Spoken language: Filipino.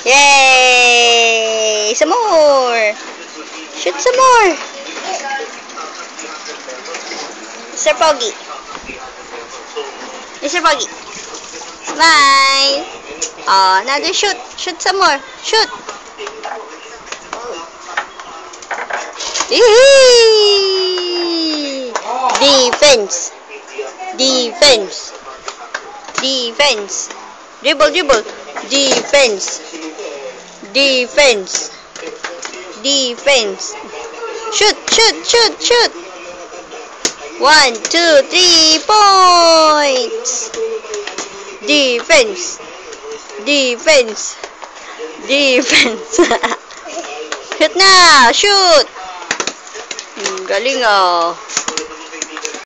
Yay! Some more! Shoot some more! Mr. Pogi. Mr. Pogi. Smile! Oh, another shoot. Shoot some more. Shoot! Defense. Defense. Defense. Dribble, dribble. Defense. Defense. Defense. Shoot, shoot, shoot, shoot. 1, 2, 3 points. Defense. Defense. Defense. Shoot na! Shoot! Galing oh.